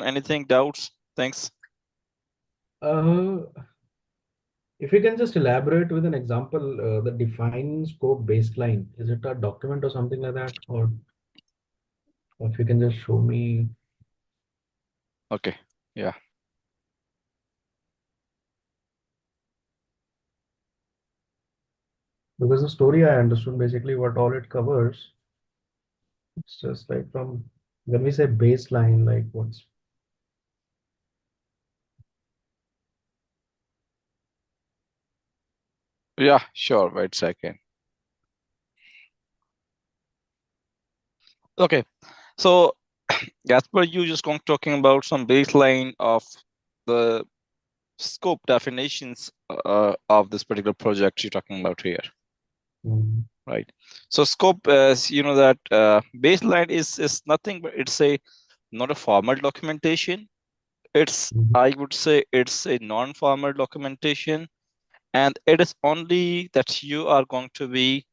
anything, doubts, things? If you can just elaborate with an example, the define scope baseline, is it a document or something like that? Or if you can just show me. Okay, yeah. Because the story I understood basically what all it covers. It's just like from when we say baseline, like what's. Yeah, sure. Wait a second. Okay, so as per you just talking about some baseline of the scope definitions of this particular project you're talking about here, right? So scope, as you know, that baseline is nothing but it's a not a formal documentation. It's I would say it's a non-formal documentation, and it is only that you are going to be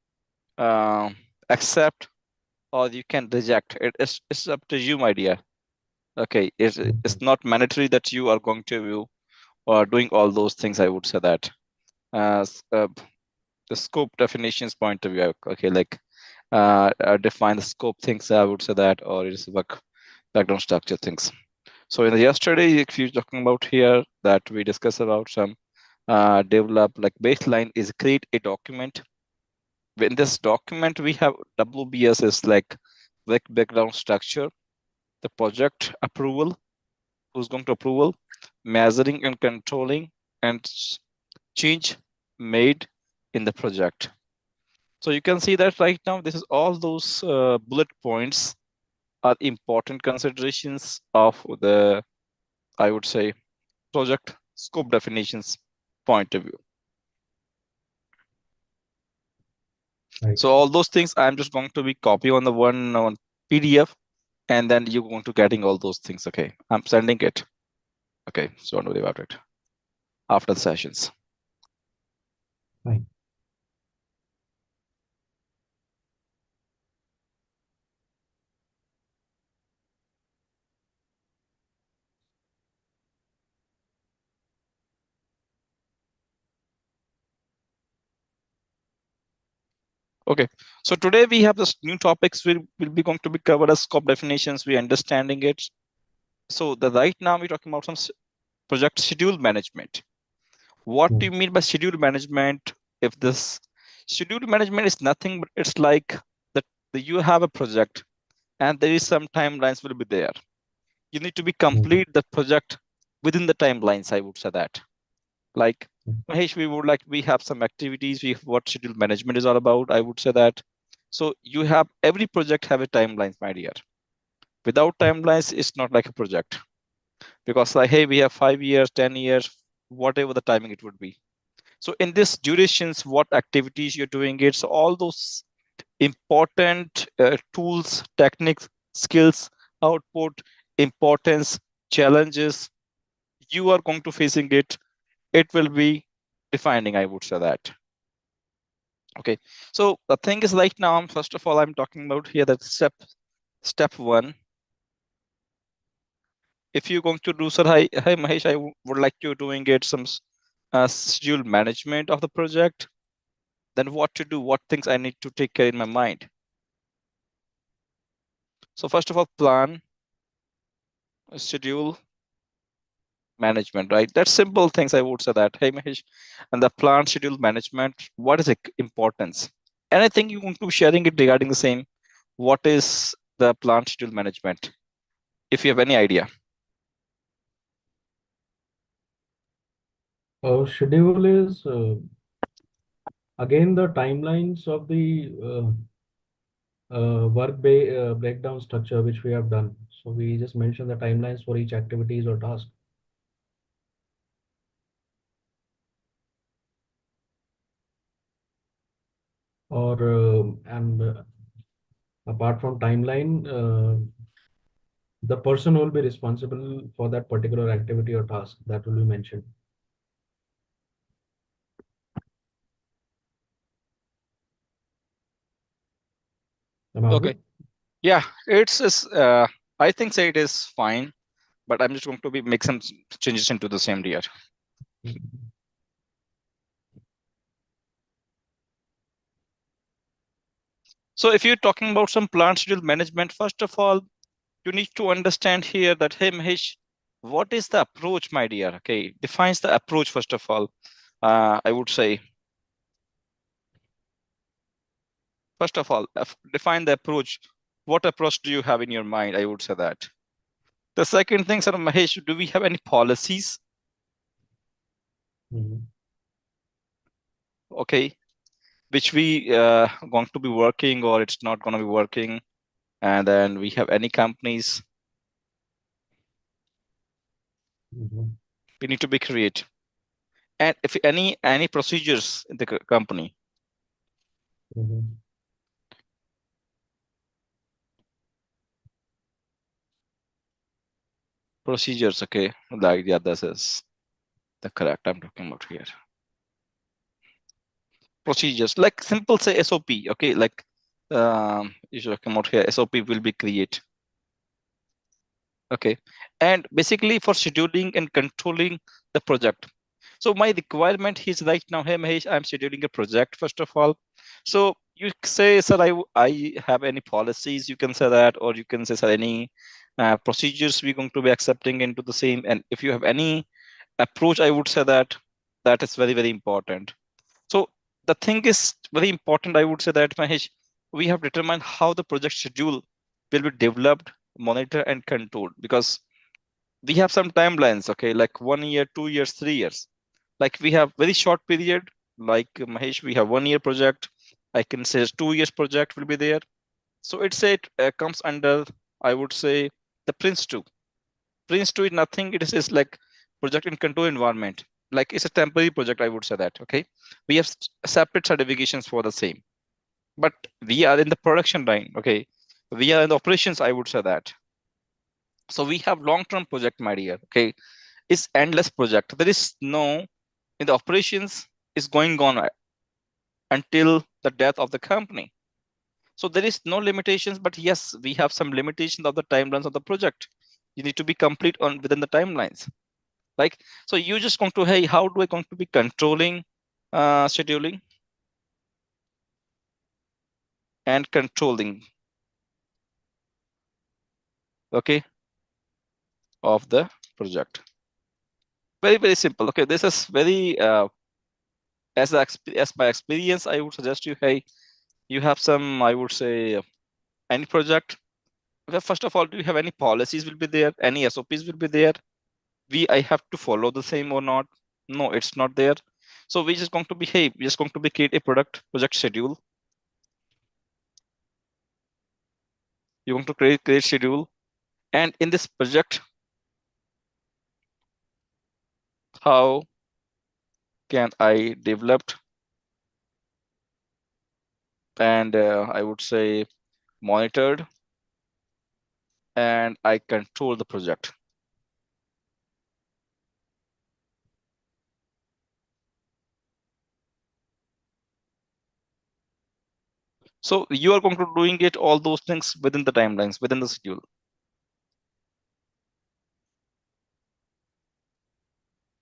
accept or you can reject. It's up to you, my dear. Okay, it's not mandatory that you are going to be doing all those things. I would say that as the scope definitions point of view. Okay, like define the scope things. I would say that, or it is background structure things. So in the yesterday, if you're talking about here that we discussed about some develop like baseline is create a document. In this document, we have WBS is like background structure, the project approval, who's going to approval, measuring and controlling, and change made in the project. So you can see that right now, this is all those bullet points are important considerations of the, I would say, project scope definitions point of view. Right. So all those things, I'm just going to be copy on the one PDF, and then you're going to getting all those things. Okay, I'm sending it. Okay, so don't worry about it after the sessions. Right. Okay, so today we have this new topics will be going to be covered as scope definitions. We understanding it. So the right now we're talking about some project schedule management. What do you mean by schedule management? If this schedule management is nothing but it's like that you have a project and there is some timelines will be there. You need to be complete the project within the timelines. I would say that. Like Mahesh, we have some activities. We what schedule management is all about. I would say that. So you have every project have a timelines, my dear. Without timelines, it's not like a project. Because like, hey, we have 5 years, 10 years, whatever the timing it would be. So in this durations, what activities you're doing it. So all those important tools, techniques, skills, output, importance, challenges, you are going to facing it. It will be defining, I would say that. Okay, so the thing is like now, first of all, I'm talking about here that step one. If you're going to do, sir, hi Mahesh, I would like you doing it some schedule management of the project. Then what to do, what things I need to take care in my mind. So first of all, plan, schedule, management, right? That's simple things I would say that. Hey Mahesh, and the plan, schedule, management, what is the importance? Anything you want to be sharing it regarding the same? What is the plan, schedule, management? If you have any idea. Schedule is again the timelines of the breakdown structure which we have done. So we just mentioned the timelines for each activities or task. Or and apart from timeline, the person who will be responsible for that particular activity or task that will be mentioned. Am I Okay. audible? Yeah, it's I think say it is fine, but I'm just going to make some changes into the same year. So if you're talking about some plant schedule management, first of all, you need to understand here that, hey, Mahesh, what is the approach, my dear? Okay, defines the approach first of all. I would say, first of all, define the approach. What approach do you have in your mind? I would say that. The second thing, sir, Mahesh, do we have any policies? Okay, which we going to be working or it's not going to be working, and then we have any companies we need to be create, and if any procedures in the company. Procedures, okay, like yeah, this is the correct I'm talking about here. Procedures like simple say SOP, okay, like you should come out here, SOP will be create. Okay, and basically for scheduling and controlling the project. So my requirement is right now, hey Mahesh, I'm scheduling a project first of all. So you say, sir, I have any policies, you can say that, or you can say, sir, any procedures we're going to be accepting into the same. And if you have any approach, I would say that that is very, very important. So the thing is very important, I would say that, Mahesh, we have determined how the project schedule will be developed, monitored, and controlled, because we have some timelines, okay, like 1 year, 2 years, 3 years. Like we have very short period, like Mahesh, we have 1 year project. I can say 2 years project will be there. So it comes under, I would say, the Prince 2. Prince 2 is nothing, it is like project in control environment. Like it's a temporary project, I would say that, okay. We have separate certifications for the same, but we are in the production line, okay. We are in the operations, I would say that. So we have long-term project, my dear, okay. It's endless project. There is no, in the operations is going on until the death of the company. So there is no limitations, but yes, we have some limitations of the timelines of the project. You need to be complete on within the timelines. Like, so you just going to, hey, how do I going to be controlling scheduling and controlling, okay, of the project. Very, very simple. Okay, this is very, as my experience, I would suggest you, hey, you have some, I would say, any project. Well, first of all, do you have any policies will be there? Any SOPs will be there? I have to follow the same or not? No, it's not there. So we just going to be, hey, we're just going to be create a project schedule. You're going to create schedule. And in this project, how can I develop and I would say monitored and I control the project. So you are going to doing it all those things within the timelines, within the schedule.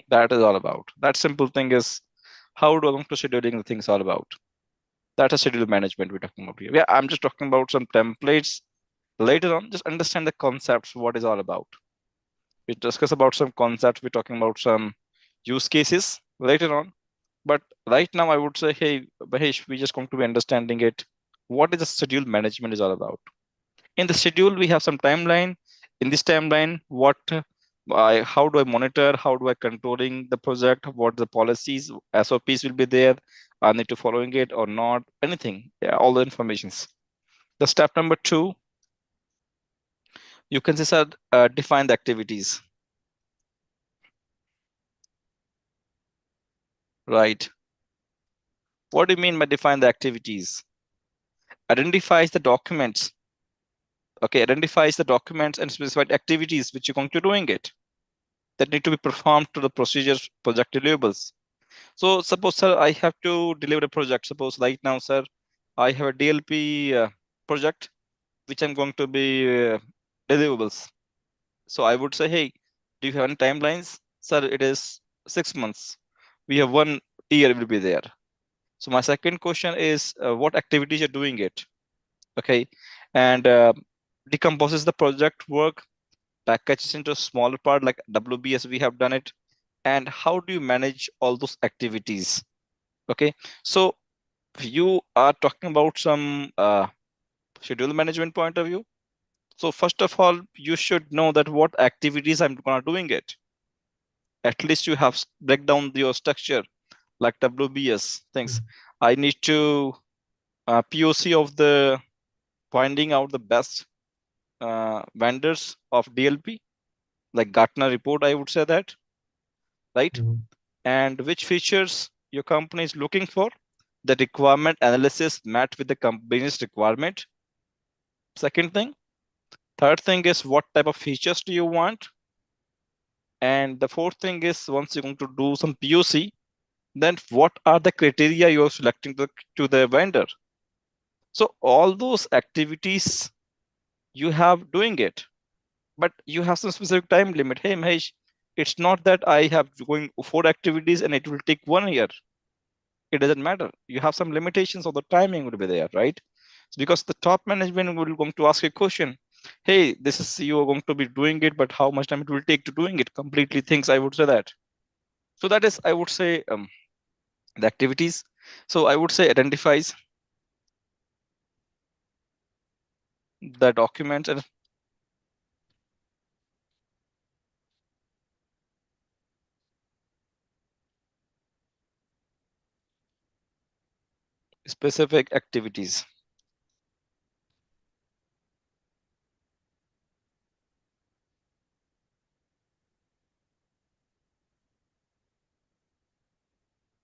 That is all about. That simple thing is how do I going to scheduling the things all about. That's a schedule management we're talking about here. Yeah, I'm just talking about some templates. Later on, just understand the concepts, what is all about. We discuss about some concepts, we're talking about some use cases later on. But right now, I would say, hey, Mahesh, we're just going to be understanding it. What is the schedule management is all about? In the schedule, we have some timeline. In this timeline, how do I monitor? How do I controlling the project? What the policies, SOPs will be there? I need to following it or not? Anything? Yeah, all the informations. The step number 2, you can just define the activities. Right. What do you mean by define the activities? Identifies the documents. Okay, identifies the documents and specified activities which you're going to doing it that need to be performed to the procedures project deliverables. So suppose, sir, I have to deliver a project. Suppose right now, sir, I have a DLP project which I'm going to be deliverables. So I would say, hey, Do you have any timelines? Sir, it is 6 months. We have 1 year will be there. So my second question is what activities you're doing it? Okay. And decomposes the project work, packages into a smaller part like WBS, we have done it. And how do you manage all those activities? Okay. So you are talking about some schedule management point of view. So first of all, you should know that what activities I'm gonna doing it. At least you have break down your structure like WBS things. I need to POC of the finding out the best vendors of DLP, like Gartner report, I would say that, right? Mhm. And which features your company is looking for. The requirement analysis match with the company's requirement. Second thing. Third thing is what type of features do you want? And the fourth thing is once you're going to do some POC, then what are the criteria you're selecting to the vendor? So all those activities you have doing it, but you have some specific time limit. Hey, Mahesh, it's not that I have going 4 activities and it will take 1 year. It doesn't matter. You have some limitations of the timing will be there, right? So because the top management will going to ask a question, hey, this is you are going to be doing it, but how much time it will take to doing it? Completely things, I would say that. So that is, I would say, the activities. So I would say identifies the documents and specific activities.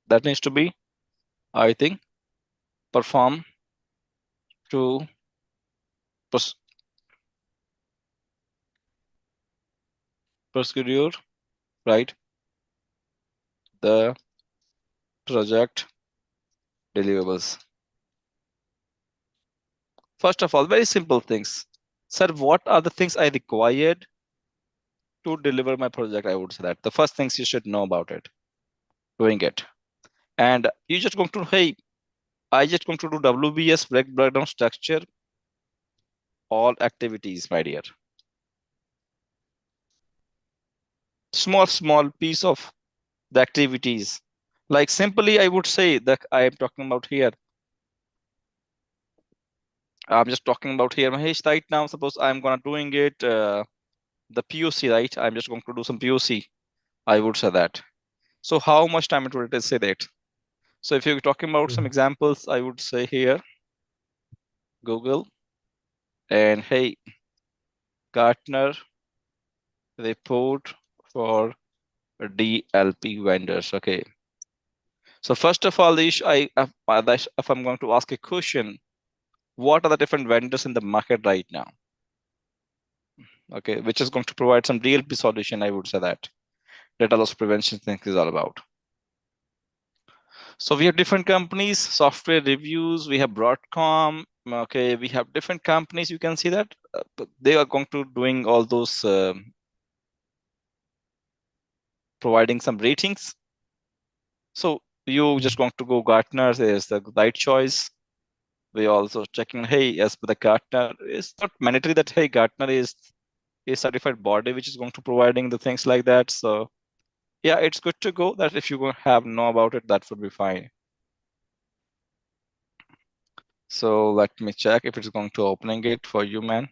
That needs to be, I think, perform to procedure, right? The project deliverables. First of all, very simple things. Sir, what are the things I required to deliver my project? I would say that the first things you should know about it, doing it. And you just going to, hey, I just going to do WBS breakdown structure, all activities, my dear. Small piece of the activities. Like simply, I would say that I am talking about here. I'm just talking about here, Mahesh, right now. Suppose I'm gonna doing it, the POC, right? I'm just going to do some POC. I would say that. So how much time it will take, say that? So if you're talking about some examples, I would say here, Google, and hey, Gartner report for DLP vendors. Okay. So first of all, Ish, if I'm going to ask a question, what are the different vendors in the market right now? Okay, which is going to provide some DLP solution, I would say that. Data loss prevention thing is all about. So we have different companies, software reviews, we have Broadcom. Okay, we have different companies. You can see that they are going to doing all those providing some ratings. So you just going to go Gartner is the right choice. We also checking, hey, as per the Gartner, it's not mandatory that hey, Gartner is a certified body which is going to providing the things like that. So yeah, it's good to go. That if you have know about it, that would be fine. So let me check if it's going to opening it for you, man.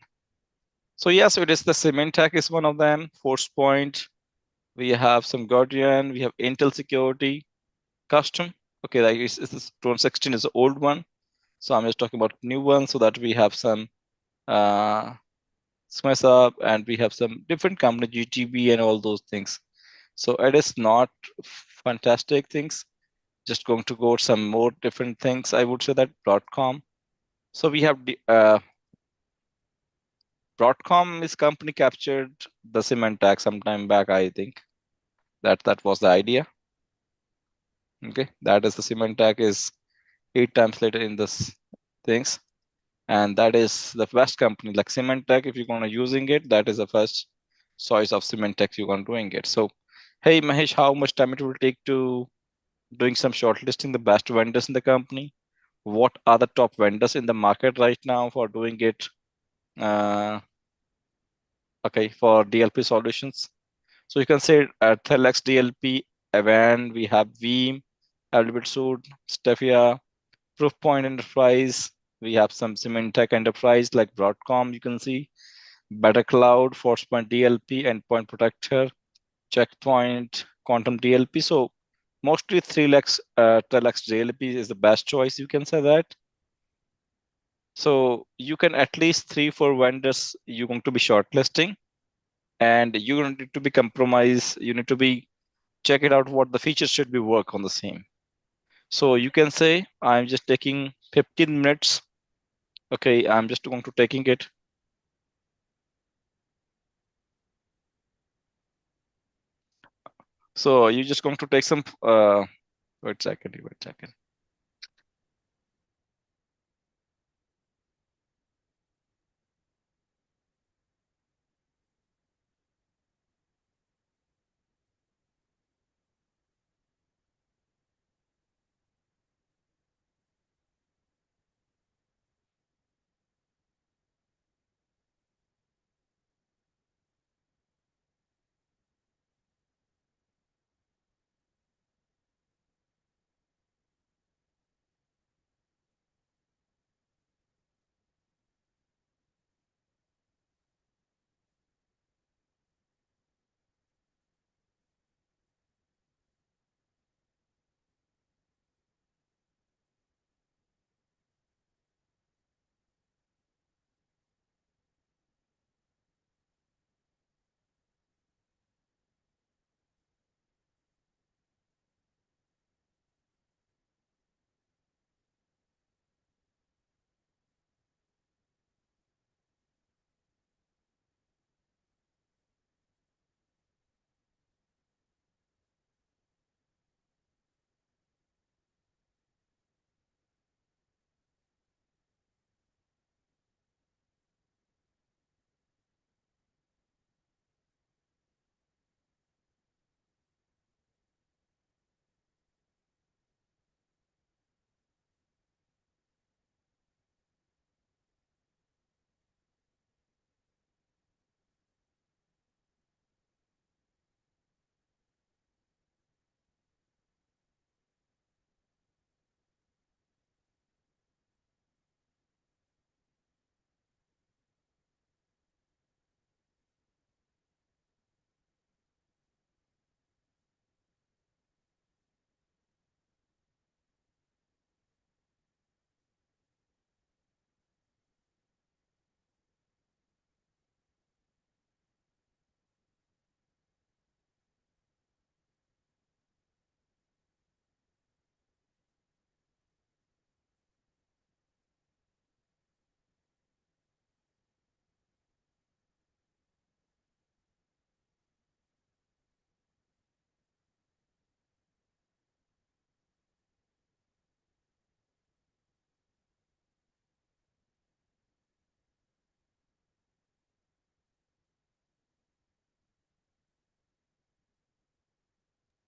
So yes, it is the Symantec is one of them. Forcepoint. We have some Guardian. We have Intel Security, Custom. Okay, like this 2016 is the old one. So I'm just talking about new one so that we have some smash up and we have some different company GTB and all those things. So it is not fantastic things. Just going to go some more different things. I would say that Broadcom. So we have Broadcom is company captured the Symantec sometime back, I think. That was the idea. Okay, that is the Symantec is 8 times later in this things. And that is the best company like Symantec. If you're gonna using it, that is the first. choice of cement tech you are doing it. So, hey Mahesh, how much time it will take to doing some shortlisting the best vendors in the company? What are the top vendors in the market right now for doing it? Okay, for DLP solutions. So you can say Telex DLP, Avan, we have Veeam, Alphabet Suite, Stefia, Proofpoint Enterprise. We have some Symantec Enterprise like Broadcom, you can see. Better Cloud, ForcePoint DLP, Endpoint Protector, Checkpoint, Quantum DLP. So mostly 3 lakhs, Telex DLP is the best choice, you can say that. So you can at least 3-4 vendors you're going to be shortlisting, and you don't need to be compromised. You need to be check it out what the features should be work on the same. So you can say I'm just taking 15 minutes. Okay, I'm just going to taking it. So you're just going to take some wait a second.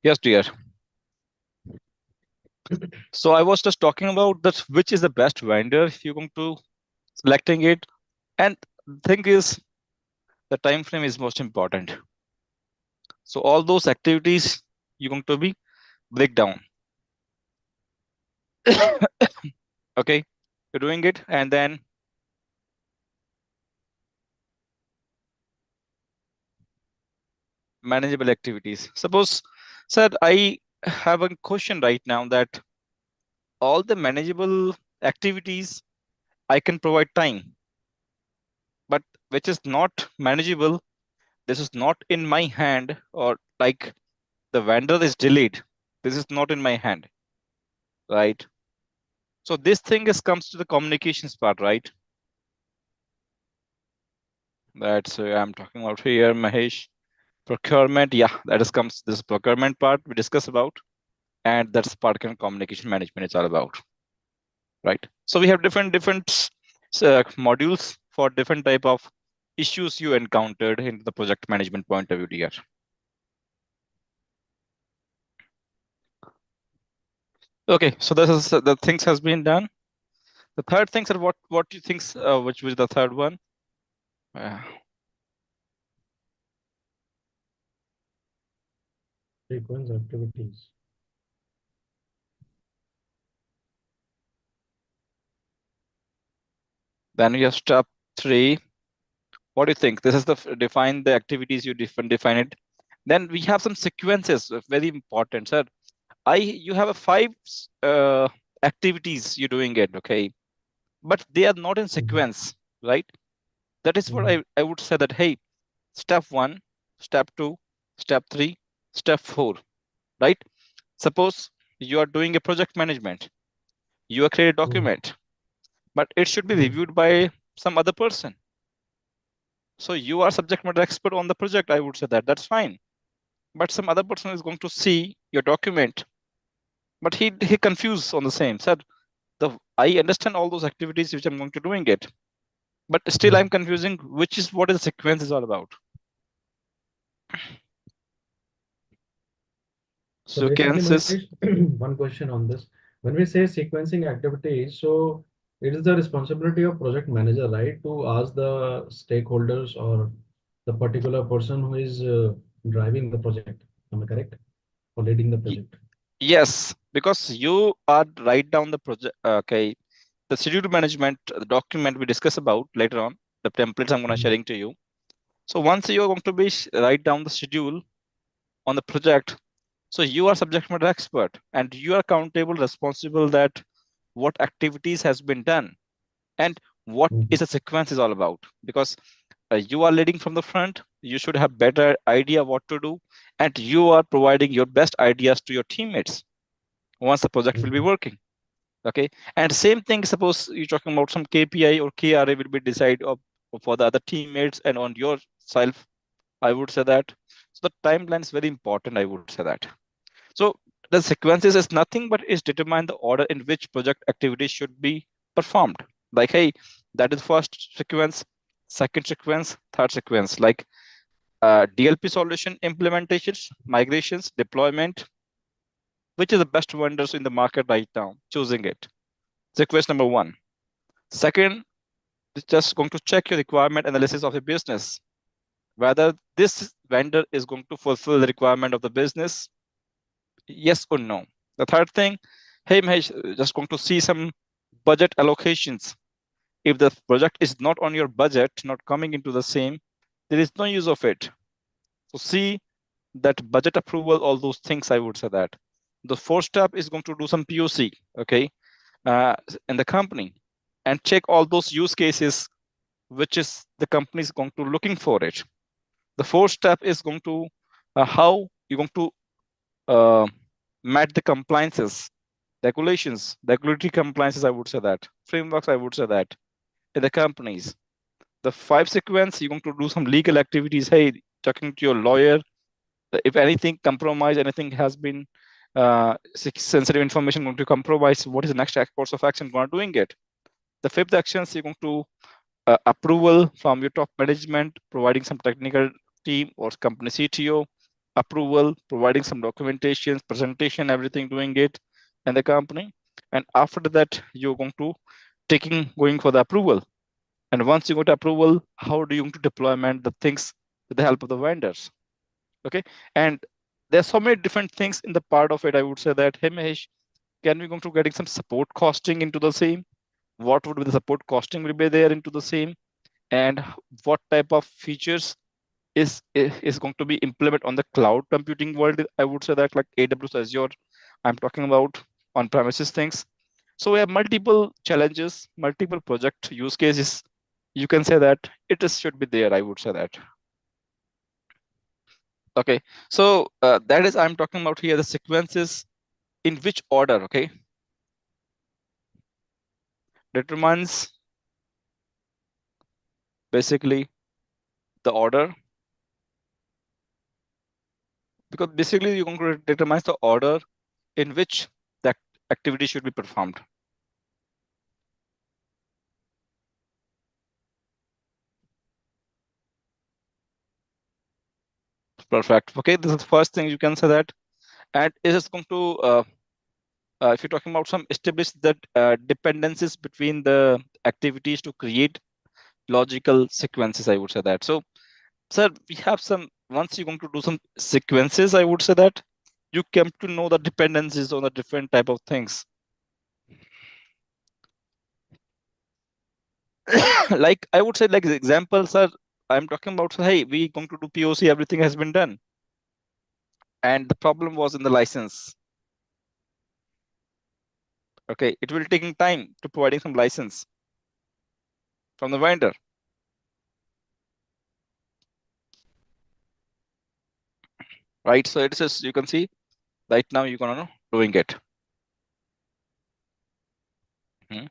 Yes, dear. So I was just talking about that which is the best vendor if you're going to selecting it. And the thing is the time frame is most important. So all those activities you're going to be break down. Okay, you're doing it, and then manageable activities. Suppose, sir, I have a question right now that all the manageable activities I can provide time, but which is not manageable, this is not in my hand, or like the vendor is delayed. This is not in my hand, right? So this thing is comes to the communications part, right? That's I'm talking about here, Mahesh. Procurement, yeah, that is comes this procurement part we discuss about, and that's part of communication management is all about, right? So we have different modules for different type of issues you encountered in the project management point of view, dear? Okay, so this is the things has been done. The third things are what do you think? Which was the third one? Uh, Sequence activities. then you have step 3. What do you think? This is the define the activities you define it. Then we have some sequences, very important, sir. You have a 5 activities you're doing it, okay, but they are not in sequence, right? That is what I would say that, hey, step 1, step 2, step 3, step 4, right? Suppose you are doing a project management, you are create a document, but it should be reviewed by some other person. So you are subject matter expert on the project, I would say that that's fine. But some other person is going to see your document, but he confused on the same. Said I understand all those activities which I'm going to doing it, but still I'm confusing which is what is the sequence is all about. So So can basically, this Mahesh, one question on this. When we say sequencing activities, so it is the responsibility of project manager, right, to ask the stakeholders or the particular person who is driving the project. Am I correct? Or leading the project. yes, because you are write down the project. Okay, the schedule management the document we discuss about later on. The templates I'm going to sharing to you. So once you are going to be write down the schedule on the project, so you are subject matter expert and you are accountable, responsible that what activities has been done and what is a sequence is all about. Because you are leading from the front, you should have better idea what to do, and you are providing your best ideas to your teammates once the project will be working. Okay, and same thing. Suppose you're talking about some KPI or KRA will be decided for the other teammates and on yourself. I would say that. So the timeline is very important. I would say that. So the sequences is nothing but is determine the order in which project activities should be performed. Like, hey, that is first sequence, second sequence, third sequence. Like DLP solution implementations, migrations, deployment, which is the best vendors in the market right now, choosing it. Sequence number 1. Second, is just going to check your requirement analysis of your business, whether this vendor is going to fulfill the requirement of the business, yes or no. The third thing, hey Mahesh, just going to see some budget allocations. If the project is not on your budget, not coming into the same, there is no use of it. So see that budget approval, all those things, I would say that. The fourth step is going to do some POC, okay, in the company and check all those use cases, which is the company is going to looking for it. The fourth step is going to how you're going to met the compliances, regulations, regulatory compliances, I would say that, frameworks, I would say that, in the companies. The 5 sequence, you're going to do some legal activities. Hey, talking to your lawyer, if anything compromise, anything has been sensitive information going to compromise, what is the next course of action going to doing it? The 5th actions, you're going to approval from your top management, providing some technical team or company CTO, approval, providing some documentation, presentation, everything doing it in the company. And after that, you're going to going for the approval. And once you got approval, how do you going to deployment the things with the help of the vendors? Okay. And there's so many different things in the part of it. I would say that, hey Mahesh, can we going to getting some support costing into the same? What would be the support costing will be there into the same? And what type of features is going to be implemented on the cloud computing world? I would say that like AWS, Azure, I'm talking about on premises things. So we have multiple challenges, multiple project use cases. You can say that should be there. I would say that. Okay, so that is I'm talking about here the sequences in which order. Okay, determines basically the order, because basically you're going to determine the order in which that activity should be performed. Perfect. Okay, this is the first thing you can say that. And it is going to, if you're talking about some establish that dependencies between the activities to create logical sequences, I would say that. So, sir, we have some, once you're going to do some sequences, I would say that you came to know the dependencies on the different type of things. Like I would say, like the examples are, I'm talking about, hey, we going to do POC, everything has been done. And the problem was in the license. Okay, it will taking time to providing some license from the vendor. Right, so it says, you can see right now you're gonna know doing it. Mhm.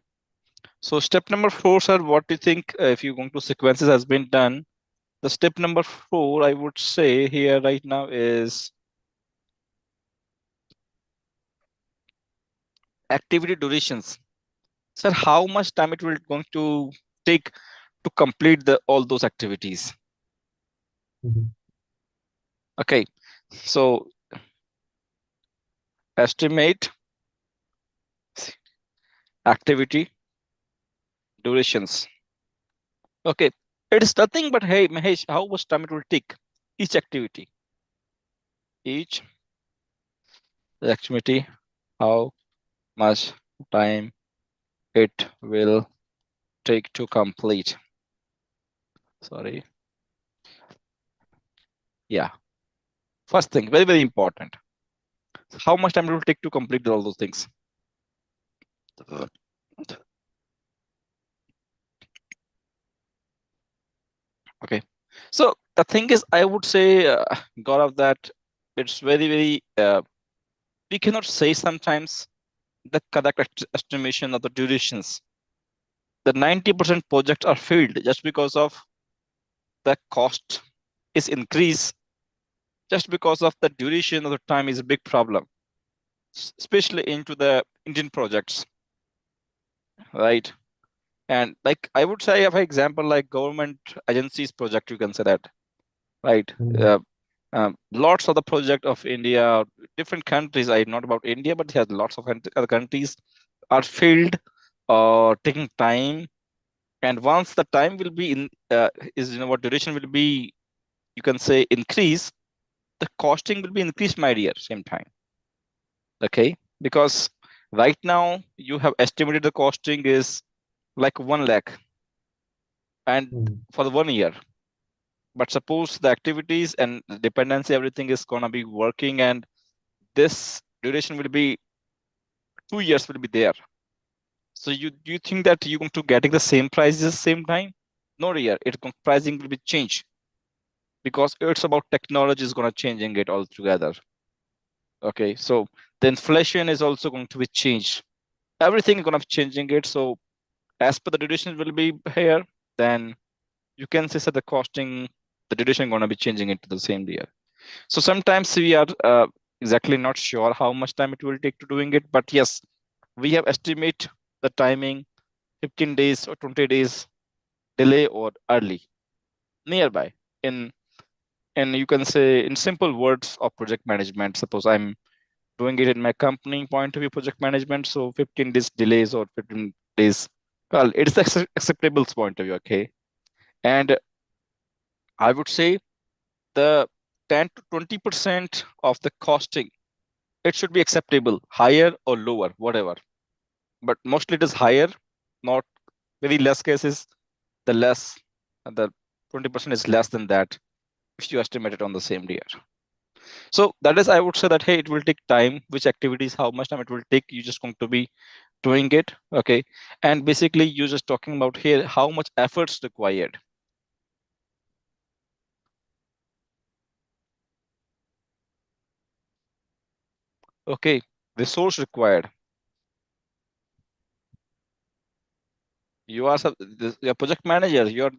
So step number 4, sir, what do you think if you're going to sequences has been done? The step number 4, I would say here right now is activity durations. Sir, how much time it will going to take to complete the all those activities? Mhm. Okay, so estimate activity durations. Okay, it is nothing but, hey, Mahesh, how much time it will take each activity? Each activity, how much time it will take to complete? Sorry. Yeah. First thing, very, very important. How much time it will take to complete all those things? Okay. So the thing is, I would say, Gaurav, that it's very, very, we cannot say sometimes the correct estimation of the durations. The 90% projects are failed just because of the cost is increased, just because of the duration of the time is a big problem, especially into the Indian projects, right? And like I would say, for example, like government agencies project, you can say that, right? Mhm. Lots of the project of India, different countries, I not about India, but has lots of other countries are failed or taking time. And once the time will be in, is, what duration will be, you can say increase, the costing will be increased, my dear, same time. Okay, because right now you have estimated the costing is like 1 lakh and Mhm. for the 1 year. But suppose the activities and the dependency, everything is gonna be working, and this duration will be 2 years will be there. So you think that you're going to getting the same prices same time? No, dear, pricing will be changed because it's about technology is gonna changing it altogether. Okay, so the inflation is also going to be changed. Everything is gonna be changing it. So as per the duration will be here, then you can say that the costing, the duration going to be changing into the same year. So sometimes we are exactly not sure how much time it will take to doing it, but yes, we have estimate the timing 15 days or 20 days delay or early nearby in, and you can say in simple words of project management. Suppose I'm doing it in my company point of view project management, so 15 days delays or 15 days, well, it's the acceptable point of view. Okay, and I would say the 10 to 20% of the costing, it should be acceptable, higher or lower, whatever. But mostly it is higher, not very less cases, the less, the 20% is less than that if you estimate it on the same year. So that is, I would say that, hey, it will take time, which activities, how much time it will take, you just going to be doing it. Okay. And basically you're just talking about here, how much efforts required. Okay. Resource required. You are your project manager, you're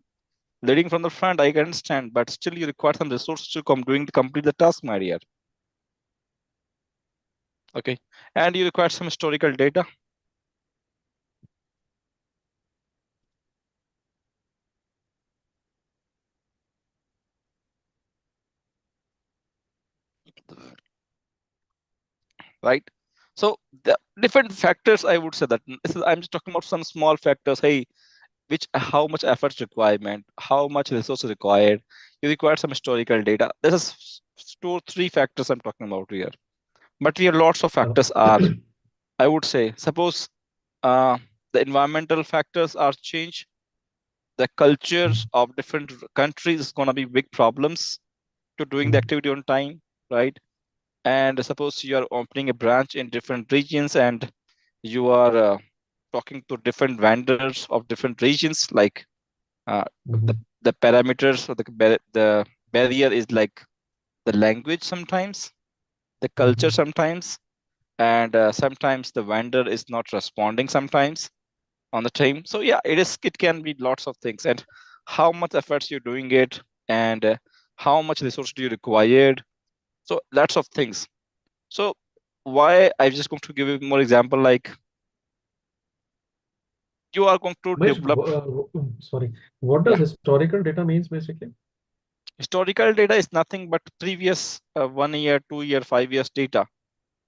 leading from the front, I can understand, but still you require some resources to complete the task, my dear. Okay. And you require some historical data. right? So the different factors, I would say that I'm just talking about some small factors. Hey, how much effort requirement, how much resource required. You require some historical data. This is two, three factors I'm talking about here. But here lots of factors are, I would say, suppose the environmental factors are change. The cultures of different countries is going to be big problems to doing the activity on time, right? And suppose you are opening a branch in different regions and you are talking to different vendors of different regions, like the parameters or the barrier is like the language sometimes, the culture sometimes, and sometimes the vendor is not responding sometimes on the time. So yeah, it can be lots of things, and how much efforts you're doing it, and how much resource do you required. So lots of things. So why I'm just going to give you more example, like you are going to Mahesh, develop. sorry, what does Yeah, historical data means basically? historical data is nothing but previous 1 year, 2 year, 5 years data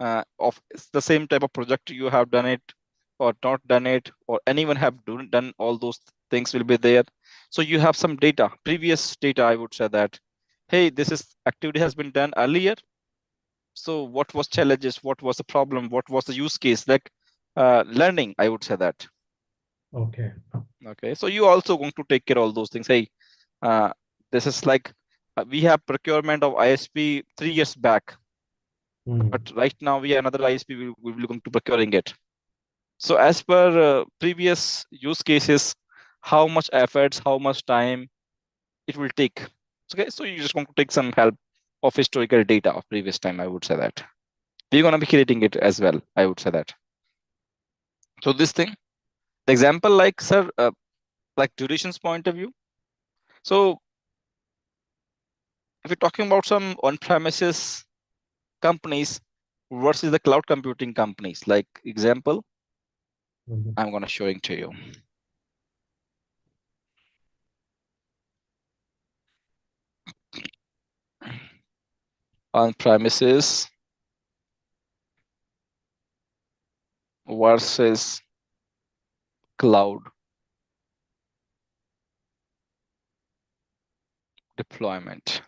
of the same type of project you have done it or not done it, or anyone have done all those things will be there. So you have some data, previous data, I would say that, hey, this is activity has been done earlier. So what was challenges, what was the problem, what was the use case, like learning, I would say that. Okay. Okay, so you also going to take care of all those things. Hey, uh, this is like we have procurement of ISP 3 years back, but right now we have another ISP, we will going to procuring it. So as per previous use cases, how much efforts, how much time it will take. Okay, so you're just going to take some help of historical data of previous time, I would say that. We're going to be creating it as well, I would say that. So this thing, the example, like sir, like durations point of view. So if you're talking about some on-premises companies versus the cloud computing companies, like example, I'm going to showing to you. On-premises versus cloud deployment.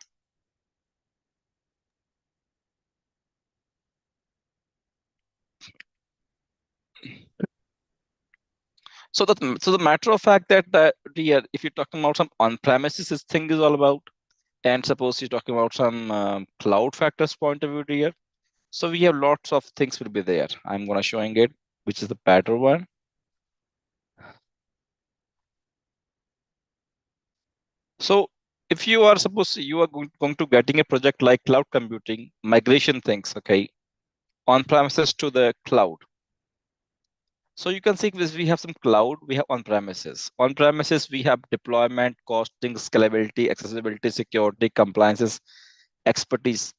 So the matter of fact that if you're talking about some on-premises, this thing is all about, and suppose you're talking about some cloud factors point of view here. So we have lots of things will be there. I'm gonna showing it, which is the better one. So if you are suppose you are going to getting a project like cloud computing migration things, okay, on-premises to the cloud. So you can see this, we have some cloud, we have on-premises. On-premises, we have deployment, costing, scalability, accessibility, security, compliances, expertise.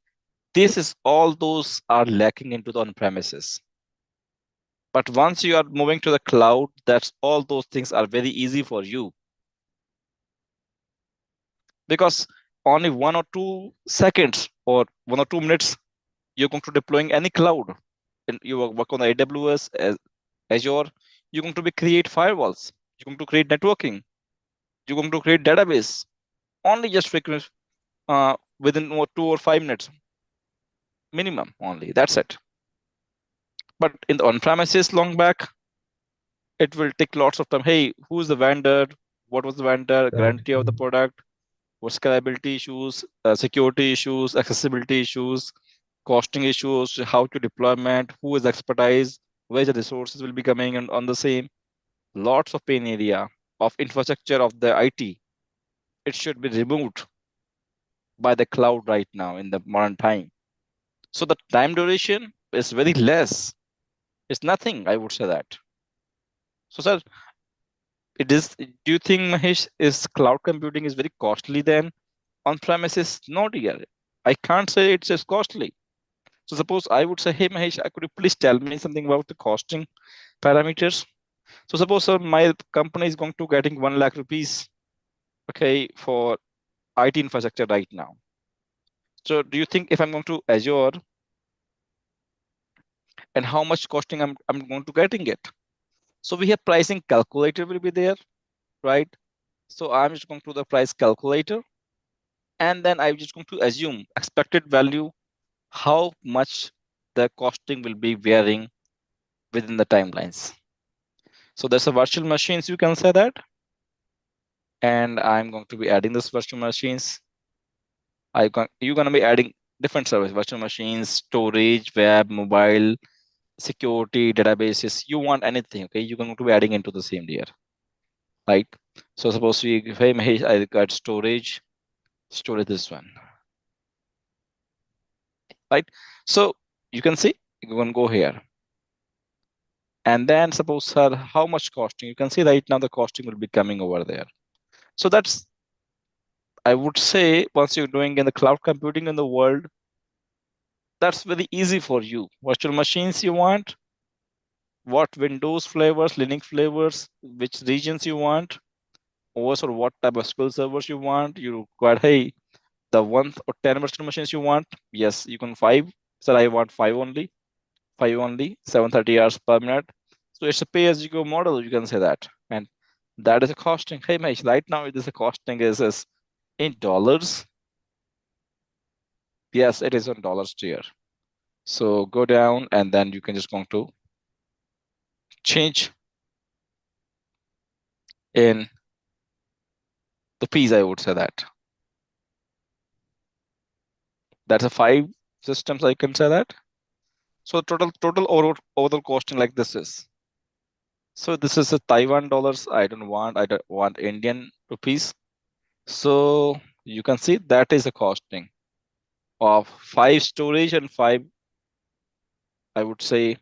This is all those are lacking into the on-premises. But once you are moving to the cloud, that's all those things are very easy for you. Because only 1 or 2 seconds or 1 or 2 minutes, you're going to deploying any cloud. And you work on the AWS, Azure, you're going to be create firewalls, you're going to create networking, you're going to create database, only just frequent within 2 or 5 minutes minimum only. That's it. But in the on-premises long back, it will take lots of time. Hey, who's the vendor? What was the vendor? Correct. Guarantee of the product? What scalability issues? Security issues? Accessibility issues? Costing issues? How to deployment? Who is expertise? Where the resources will be coming on the same? Lots of pain area of infrastructure of the IT. It should be removed by the cloud right now in the modern time. So the time duration is very less. It's nothing, I would say that. So sir, it is, do you think Mahesh is cloud computing is very costly then on premises? No, dear. I can't say it's as costly. So suppose I would say, hey Mahesh, could you please tell me something about the costing parameters? So suppose my company is going to getting 1 lakh rupees, okay, for IT infrastructure right now. So do you think if I'm going to Azure and how much costing I'm going to getting it? So we have pricing calculator will be there, right? So I'm just going to the price calculator, and then I'm just going to assume expected value, how much the costing will be varying within the timelines. So there's a virtual machines, you can say that. And I'm going to be adding this virtual machines. You're going to be adding different service, virtual machines, storage, web, mobile, security, databases. You want anything, okay? You're going to be adding into the same layer, right? So suppose we, hey, Mahesh, I got storage this one, right? So you can see, you can go here. And then suppose, sir, how much costing? You can see right now the costing will be coming over there. So that's, I would say, once you're doing in the cloud computing in the world, that's very easy for you. Virtual machines you want, what Windows flavors, Linux flavors, which regions you want, OS or what type of SQL servers you want. You require, hey, the 1 or 10 virtual machines you want. Yes, you can 5. Sir, I want 5 only, 730 hours per minute. So it's a pay as you go model, you can say that. And that is a costing. Hey, Mahesh, right now it is a costing is in dollars. Yes, it is on dollars tier. So go down and then you can just go to change in the piece, I would say that. That's a 5 systems, I can say that. So total overall costing like this is. So this is a Taiwan dollars. I don't want Indian rupees. So you can see that is a costing of 5 storage and 5, I would say,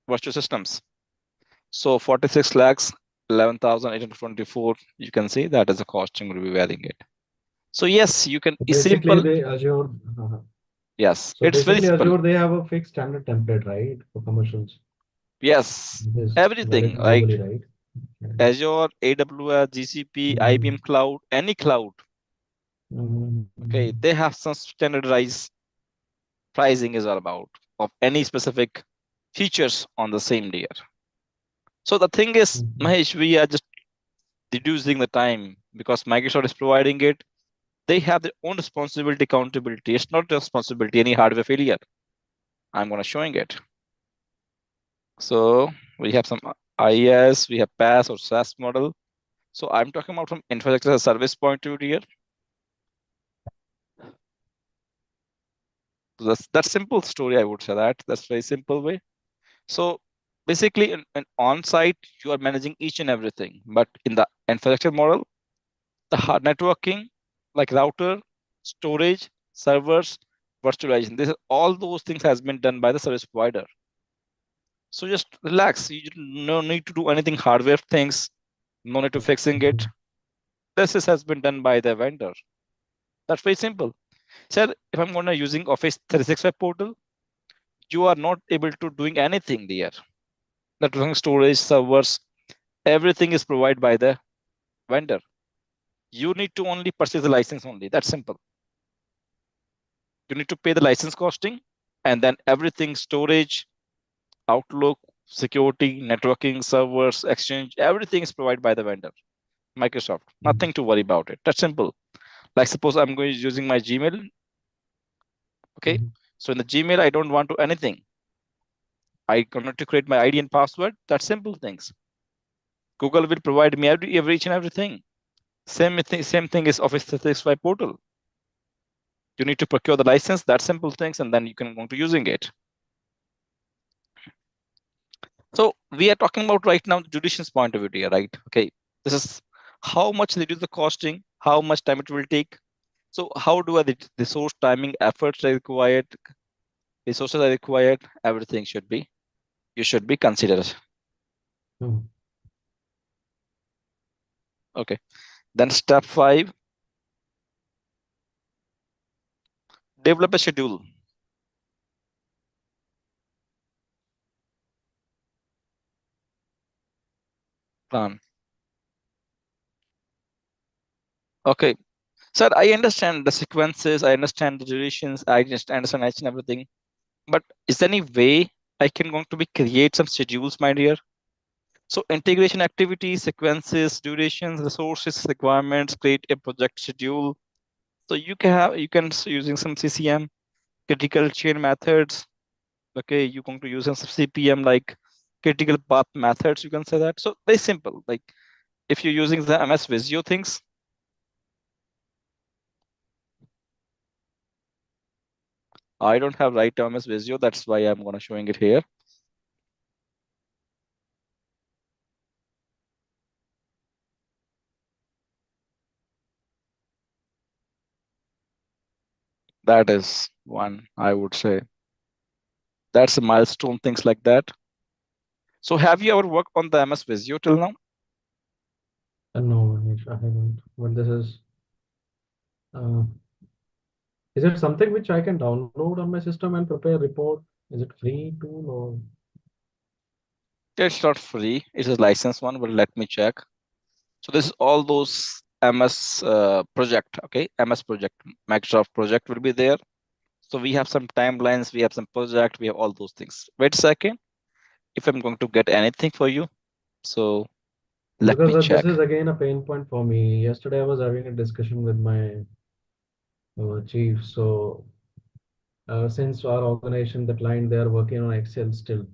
virtual systems. So 46 lakhs, 11,824. You can see that is a costing will be varying it. So yes, you can, So it's basically, simple. they Azure. Yes, So it's very basically, simple. Azure, they have a fixed standard template, right, for commercials. Yes, This is everything valid like globally, right? Okay. Azure, AWS, GCP, IBM Mhm. Cloud, any cloud. Okay, Mhm. they have some standardized pricing is all about of any specific features on the same layer. So the thing is, Mhm. Mahesh, we are just reducing the time because Microsoft is providing it. They have their own responsibility, accountability. It's not responsibility, any hardware failure. I'm going to showing it. So we have some IaaS, we have PaaS or SaaS model. So I'm talking about from infrastructure as a service point of view here. So that's simple story, I would say that. That's very simple way. So basically in on-site, you are managing each and everything. But in the infrastructure model, the hard networking, like router, storage, servers, virtualization, this is, all those things has been done by the service provider. So just relax. You no need to do anything hardware things, no need to fixing it. Mhm. Has been done by the vendor. That's very simple. Sir, if I'm gonna using Office 365 portal, you are not able to doing anything there. Networking, storage, servers, everything is provided by the vendor. You need to only purchase the license only. That's simple. You need to pay the license costing, and then everything storage, Outlook, security, networking, servers, exchange, everything is provided by the vendor, Microsoft. Mhm. Nothing to worry about it. That's simple. Like suppose I'm going using my Gmail. Okay. Mhm. So in the Gmail, I don't want to anything. I cannot to create my ID and password. That's simple things. Google will provide me every each and everything. Same thing is Office 365 portal. You need to procure the license, that simple things, and then you can go to using it. So we are talking about right now the judicious point of view here, right? Okay, this is how much reduce the costing, how much time it will take. So how do the resource timing efforts are required, resources are required, everything should be, you should be considered. Mhm. Okay, then step 5, develop a schedule plan. Okay, Sir, I understand the sequences, I understand the durations, I just understand each and everything. But is there any way I can going to be create some schedules, my dear? So integration activities, sequences, durations, resources, requirements, create a project schedule. So you can using some CCM, critical chain methods. Okay, you're going to use some CPM like critical path methods. You can say that. So very simple. Like if you're using the MS Visio things, I don't have right MS Visio. That's why I'm gonna showing it here. That is one, I would say. That's a milestone, things like that. So have you ever worked on the MS Visio till now? No, Manish, I haven't. But uh, is it something which I can download on my system and prepare a report? Is it free tool or? It's not free. It's a licensed one, but let me check. So this is all those MS project, okay? MS project, Microsoft project will be there. So we have some timelines, we have some project, we have all those things. Wait a second, if I'm going to get anything for you. So let Because me this check. is again a pain point for me. Yesterday I was having a discussion with my chief. So since our organization, the client, they are working on Excel still.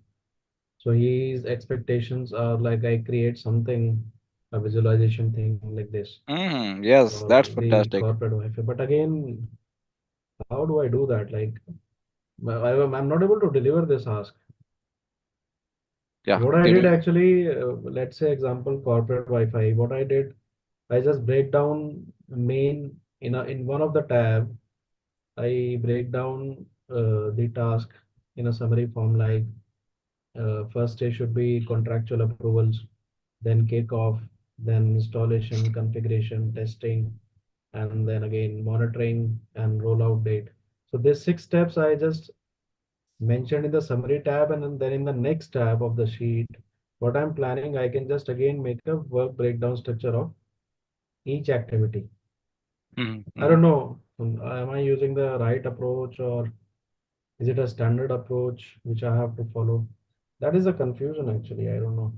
So his expectations are like I create something, a visualization thing like this Yes, for that's the fantastic. corporate Wi-Fi. But again, how do I do that? Like I'm not able to deliver this ask. Yeah, What I give did me. actually, let's say example corporate Wi-Fi. What I did, I just break down main in one of the tab. I break down the task in a summary form like first stage should be contractual approvals, then kickoff, then installation, configuration, testing, and then again monitoring and rollout date. So these 6 steps I just mentioned in the summary tab, and then in the next tab of the sheet, what I'm planning, I can just again make a work breakdown structure of each activity. I Mm-hmm. don't know, am I using the right approach or is it a standard approach which I have to follow? That is a confusion actually. I don't know.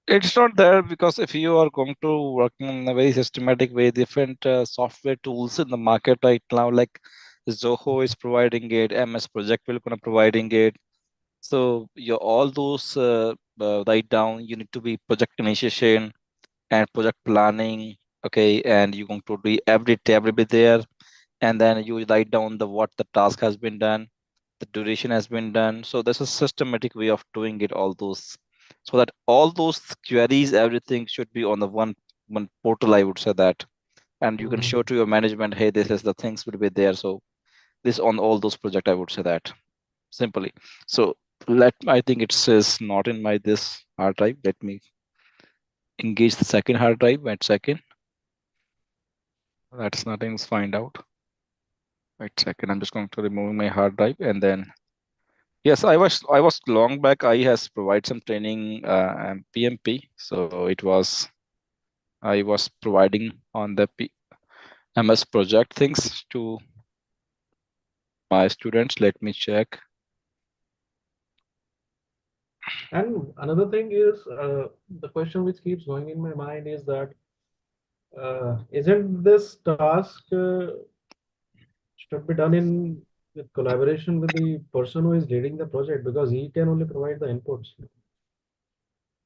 It's not there because if you are going to work in a very systematic way, different software tools in the market right now, like Zoho is providing it, MS Project will gonna providing it. So you all those write down. You need to be project initiation and project planning. Okay, and you're going to do every tab will be there, and then you write down the what the task has been done, the duration has been done. So there's a systematic way of doing it, all those, so that all those queries, everything should be on the one portal, I would say that. And you can show Mhm. to your management, hey, this is the things will be there. So this on all those project, I would say that simply. So I think it says not in my this hard drive. Let me engage the second hard drive. Wait second. That's nothing's find out. Wait second. I'm just going to remove my hard drive and then. Yes, I was long back. I has provide some training and PMP. So I was providing on the MS project things to my students. Let me check. And another thing is the question which keeps going in my mind is that isn't this task should be done in with collaboration with the person who is leading the project because he can only provide the inputs.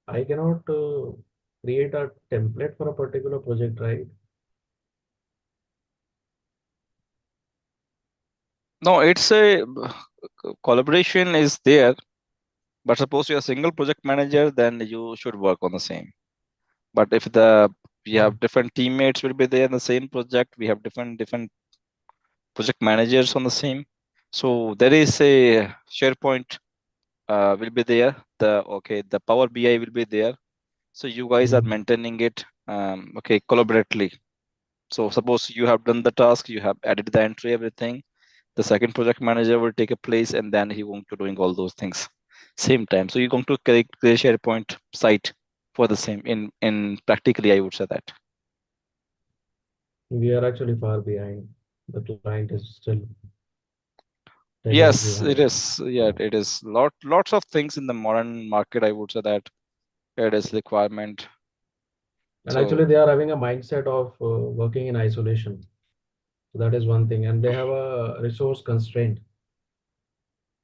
I cannot create a template for a particular project, right? No, it's a collaboration is there. But suppose you're a single project manager, then you should work on the same. But if we have different teammates will be there in the same project, we have different project managers on the same. So there is a SharePoint will be there. The Power BI will be there. So you guys are Mm. maintaining it okay collaboratively. So suppose you have done the task, you have added the entry, everything. The second project manager will take a place and then he going to doing all those things same time. So you're going to create SharePoint site for the same in practically I would say that. We are actually far behind. The client is still 10 years Yes, behind. it is. Yeah, it is. Lots of things in the modern market, I would say that it is requirement. And So, actually, they are having a mindset of working in isolation. So that is one thing. And they have a resource constraint.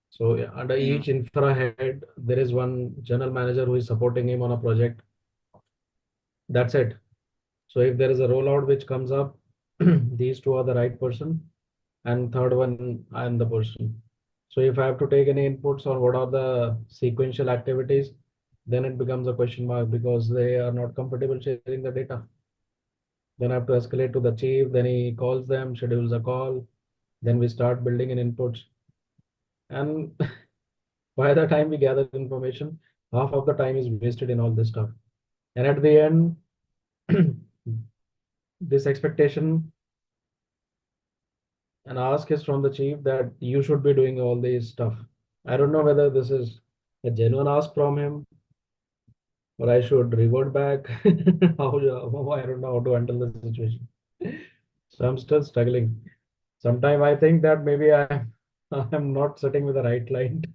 So yeah, under mhm, each infra head, there is one general manager who is supporting him on a project. That's it. So if there is a rollout which comes up, these two are the right person, and third one, I am the person. So if I have to take any inputs on what are the sequential activities, then it becomes a question mark because they are not comfortable sharing the data. Then I have to escalate to the chief, then he calls them, schedules a call, then we start building in inputs. And by the time we gather information, half of the time is wasted in all this stuff. And at the end, this expectation and ask is from the chief that you should be doing all these stuff. I don't know whether this is a genuine ask from him or I should revert back. I don't know how to handle the situation. So I'm still struggling. Sometimes I think that maybe I'm not sitting with the right client.